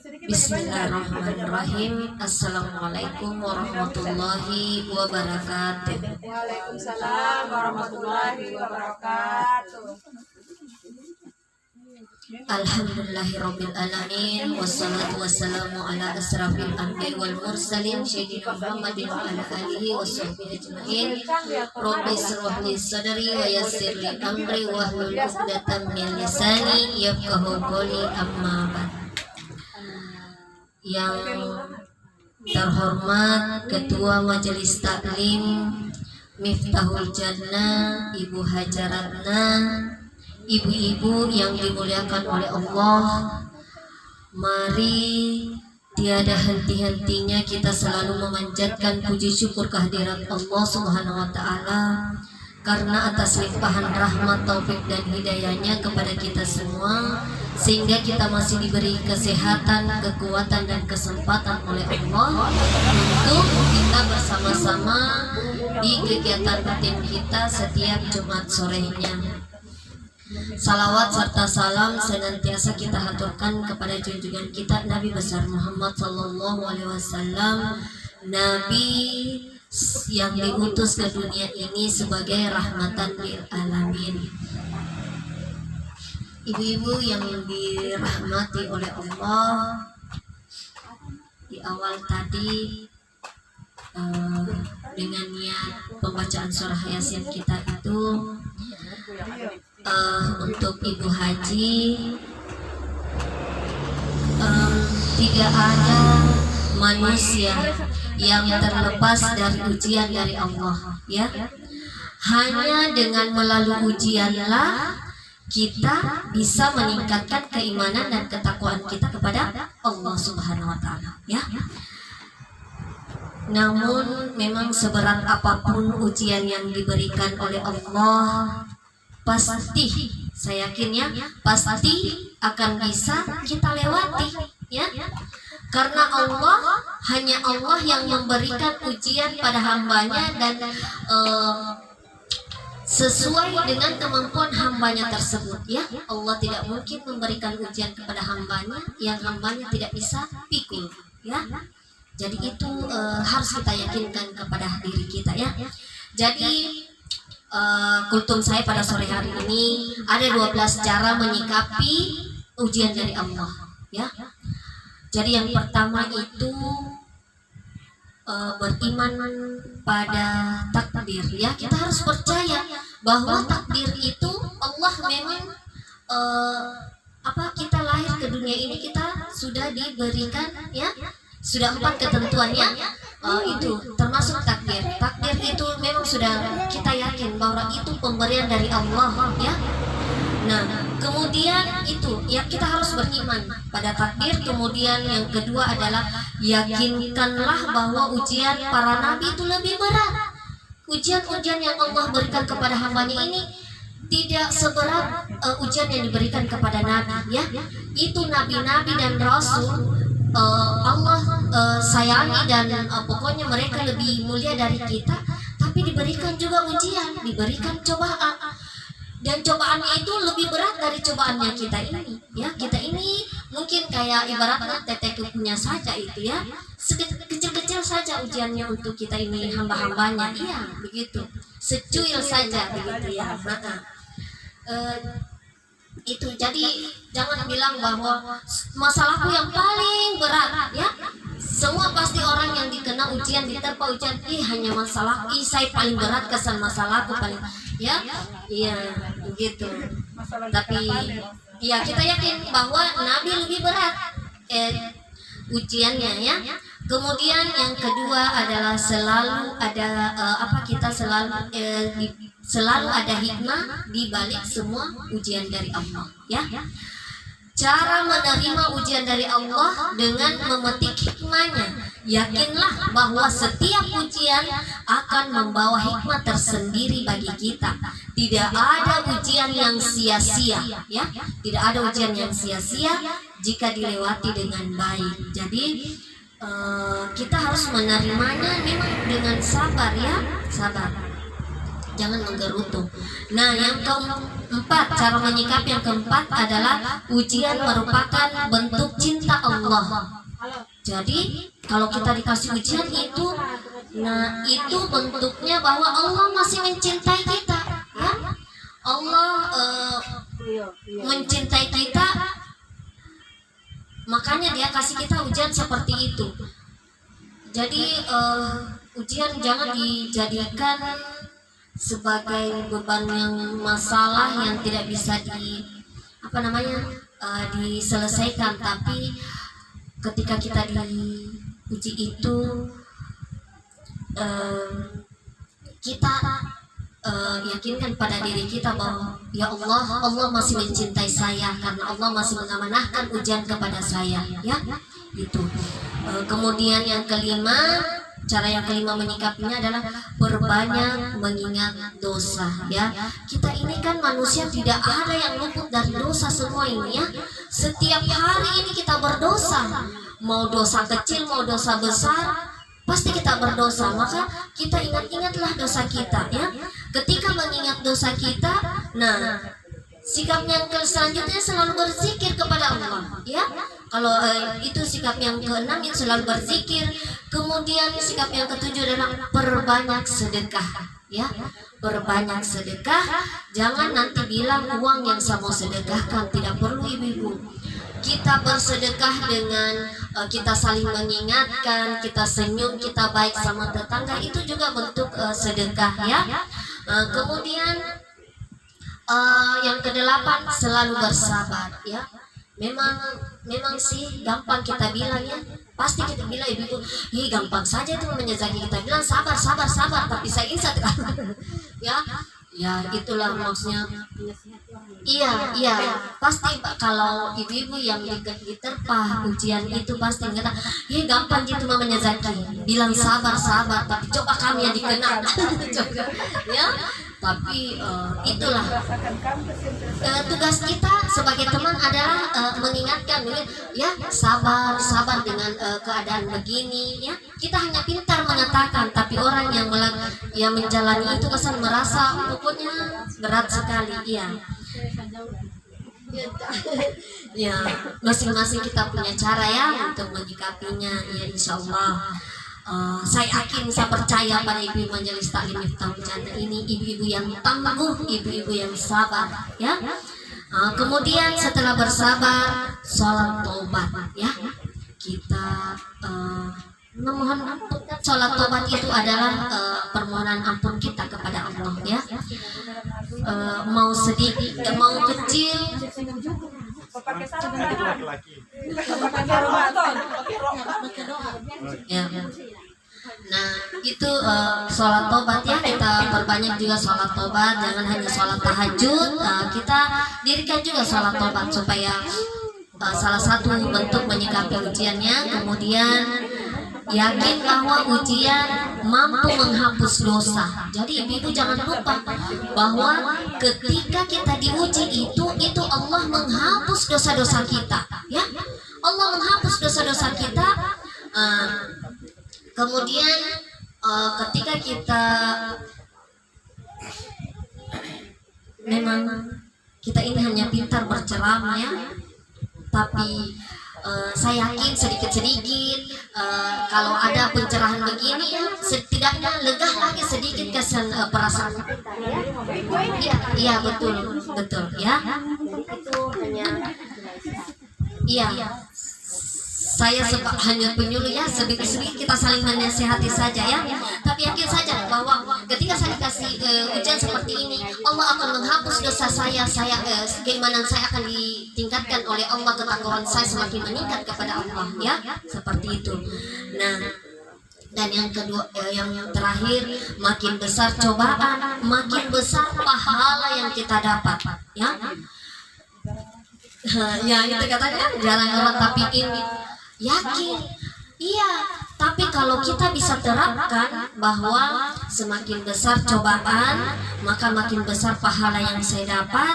Bismillahirrahmanirrahim. Assalamualaikum warahmatullahi wabarakatuh. Waalaikumsalam warahmatullahi wabarakatuh. Alhamdulillahirabbil alamin wassalatu wassalamu ala asrafil anbiya'i wal mursalin sayyidina Muhammadin wa ala alihi washabbihi ajmain. Rabbi shrah li sadri wa yassir li amri wahlul 'uqdatam min lisani yafqahu qawli. Amma ba'd. Yang terhormat Ketua Majelis Taklim Miftahul Jannah Ibu Hajaratna, ibu-ibu yang dimuliakan oleh Allah, mari tiada henti-hentinya kita selalu memanjatkan puji syukur kehadirat Allah Subhanahu wa Ta'ala, karena atas limpahan rahmat, taufik dan hidayahnya kepada kita semua, sehingga kita masih diberi kesehatan, kekuatan dan kesempatan oleh Allah untuk kita bersama-sama di kegiatan rutin kita setiap Jumat sorenya. Salawat serta salam senantiasa kita haturkan kepada junjungan kita Nabi besar Muhammad sallallahu alaihi wasallam, Nabi yang diutus ke dunia ini sebagai rahmatan lil alamin. Ibu-ibu yang dirahmati oleh Allah, di awal tadi dengan niat pembacaan surah Yasin kita itu untuk Ibu Haji, tidak ada manusia yang terlepas dari ujian dari Allah, ya. Hanya dengan melalui ujianlah kita bisa meningkatkan keimanan dan ketakwaan kita kepada Allah Subhanahu wa Ta'ala, ya. Namun memang seberat apapun ujian yang diberikan oleh Allah, pasti, saya yakin ya, pasti akan bisa kita lewati, ya. Karena hanya Allah yang memberikan ujian pada hambanya dan sesuai dengan kemampuan hambanya tersebut, ya. Allah tidak mungkin memberikan ujian kepada hambanya yang hambanya tidak bisa pikul, ya. Jadi itu harus kita yakinkan kepada diri kita, ya. Jadi kultum saya pada sore hari ini ada 12 cara menyikapi ujian dari Allah, ya. Jadi yang pertama itu beriman pada takdir, ya. Kita harus percaya bahwa takdir itu Allah memang kita lahir ke dunia ini kita sudah diberikan, ya, sudah 4 ketentuannya, itu termasuk takdir. Takdir itu memang sudah kita yakin bahwa itu pemberian dari Allah, ya. Nah, kemudian itu ya kita harus beriman pada takdir. Kemudian yang kedua adalah yakinkanlah bahwa ujian para nabi itu lebih berat. Ujian-ujian yang Allah berikan kepada hambanya ini tidak seberat ujian yang diberikan kepada nabi, ya. Itu nabi-nabi dan rasul Allah sayangi dan pokoknya mereka lebih mulia dari kita, tapi diberikan juga ujian, diberikan cobaan. Dan cobaannya itu lebih berat dari cobaannya kita ini, ya. Kita ini mungkin kayak ibaratnya tetek punya saja itu, ya. Kecil-kecil saja ujiannya untuk kita ini hamba-hambanya, iya begitu. Secuil saja begitu, ya. Itu jadi jangan bilang bahwa masalahku yang paling berat, ya. Semua pasti orang yang dikena ujian, diterpa ujian, hanya masalah, saya paling berat kesan masalahku paling, ya, iya begitu. Tapi ya kita yakin bahwa Nabi lebih berat ujiannya, ya. Kemudian yang kedua adalah selalu ada kita selalu ada hikmah di balik semua ujian dari Allah, ya. Cara menerima ujian dari Allah dengan memetik hikmahnya. Yakinlah bahwa setiap ujian akan membawa hikmah tersendiri bagi kita. Tidak ada ujian yang sia-sia, ya. Tidak ada ujian yang sia-sia jika dilewati dengan baik. Jadi kita harus menerimanya memang dengan sabar, ya, sabar. Jangan menggerutu. Nah, yang keempat, cara menyikapi yang keempat adalah ujian merupakan bentuk cinta Allah Allah. Jadi kalau kita dikasih ujian itu, nah itu bentuknya bahwa Allah masih mencintai kita, ya. Allah mencintai kita, makanya Dia kasih kita ujian seperti itu. Jadi ujian jangan dijadikan sebagai beban yang masalah yang tidak bisa diselesaikan, tapi ketika kita diuji itu kita yakinkan pada diri kita bahwa ya Allah masih mencintai saya karena Allah masih mengamanahkan ujian kepada saya, ya itu. Kemudian yang kelima, cara yang kelima menyikapinya adalah berbanyak mengingat dosa, ya. Kita ini kan manusia, tidak ada yang luput dari dosa semua ini, ya. Setiap hari ini kita berdosa, mau dosa kecil mau dosa besar, pasti kita berdosa. Maka kita ingat-ingatlah dosa kita, ya. Ketika mengingat dosa kita, nah sikap yang selanjutnya selalu berzikir kepada Allah, ya. Kalau itu sikap yang keenam, itu selalu berzikir. Kemudian sikap yang ketujuh adalah perbanyak sedekah, ya. Perbanyak sedekah. Jangan nanti bilang uang yang saya mau sedekahkan, tidak perlu ibu-ibu. Kita bersedekah dengan kita saling mengingatkan, kita senyum, kita baik sama tetangga, itu juga bentuk sedekah, ya. Kemudian yang kedelapan, selalu bersabar, ya. Memang sih gampang kita bilang, ya. Pasti kita bilang ibu-ibu, gampang saja itu menyezaki, kita bilang sabar, tapi saya ingat ya itulah maksudnya. Iya, pasti kalau ibu-ibu yang diterpa ujian itu pasti kata, gampang gitu mamanya Zaki, bilang sabar, tapi coba kami yang dikena. Coba, ya. Tapi itulah tugas kita sebagai teman adalah mengingatkan, ya, sabar dengan keadaan begini, ya. Kita hanya pintar mengatakan, tapi orang yang menjalani itu kesan merasa pokoknya berat sekali, ya. Ya, masing-masing kita punya cara, ya, untuk menyikapinya, ya, insya Allah. Saya yakin, saya percaya pada ibu-ibu majelis taklim Miftahul Jannah ini, ibu-ibu yang tangguh, ibu-ibu yang sabar, ya. Kemudian setelah bersabar, sholat tobat, ya. Kita memohon ampun. Sholat tobat itu adalah permohonan ampun kita kepada Allah, ya. Mau sedikit, mau kecil, ya. Nah itu sholat tobat, ya. Kita perbanyak juga sholat tobat, jangan hanya sholat tahajud. Kita dirikan juga sholat tobat supaya salah satu bentuk menyikapi ujiannya. Kemudian yakin bahwa ujian mampu menghapus dosa. Jadi ibu-ibu jangan lupa bahwa ketika kita diuji itu Allah menghapus dosa-dosa kita, ya. Allah menghapus dosa-dosa kita. Kemudian ketika kita memang kita ini hanya pintar berceramah, ya, tapi saya yakin sedikit-sedikit kalau ada pencerahan begini, ya, setidaknya lega lagi sedikit kesan perasaan kita, ya. Iya betul, ya. Itu hanya, iya. Saya hanya penyuluh, ya, sedikit-sedikit kita saling menasihati saja, ya. Tapi yakin saja bahwa ketika saya dikasih ujian seperti ini, Allah akan menghapus dosa saya, keimanan saya akan ditingkatkan oleh Allah, ketakwaan saya semakin meningkat kepada Allah, ya, seperti itu. Nah, dan yang kedua, yang terakhir, makin besar cobaan, makin besar pahala yang kita dapat, ya. Ya itu katanya jarang orang, tapi ini yakin, iya. Tapi kalau kita bisa terapkan bahwa semakin besar cobaan, maka makin besar pahala yang saya dapat,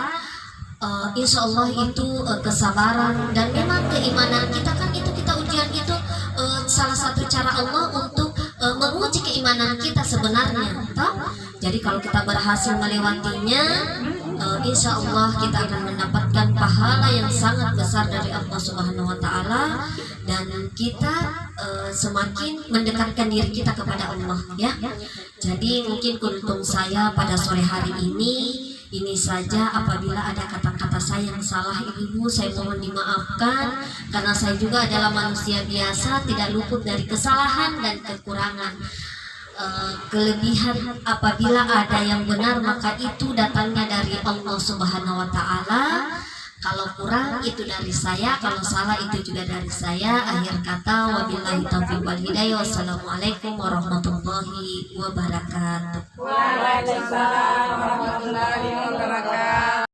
insya Allah itu kesabaran dan memang keimanan kita, kan itu kita ujian itu salah satu cara Allah untuk menguji keimanan kita sebenarnya, toh? Jadi kalau kita berhasil melewatinya, insya Allah kita akan mendapatkan pahala yang sangat besar dari Allah Subhanahu Wa Taala. dan kita semakin mendekatkan diri kita kepada Allah ya. Jadi mungkin kuntum saya pada sore hari ini saja. Apabila ada kata-kata saya yang salah ibu, saya mohon dimaafkan karena saya juga adalah manusia biasa, tidak luput dari kesalahan dan kekurangan. Kelebihan apabila ada yang benar maka itu datangnya dari Allah Subhanahu wa taala. Kalau kurang itu dari saya, kalau salah itu juga dari saya. Akhir kata, wabillahi taufiq wal hidayah. Wassalamualaikum warahmatullahi wabarakatuh. Waalaikumsalam warahmatullahi wabarakatuh.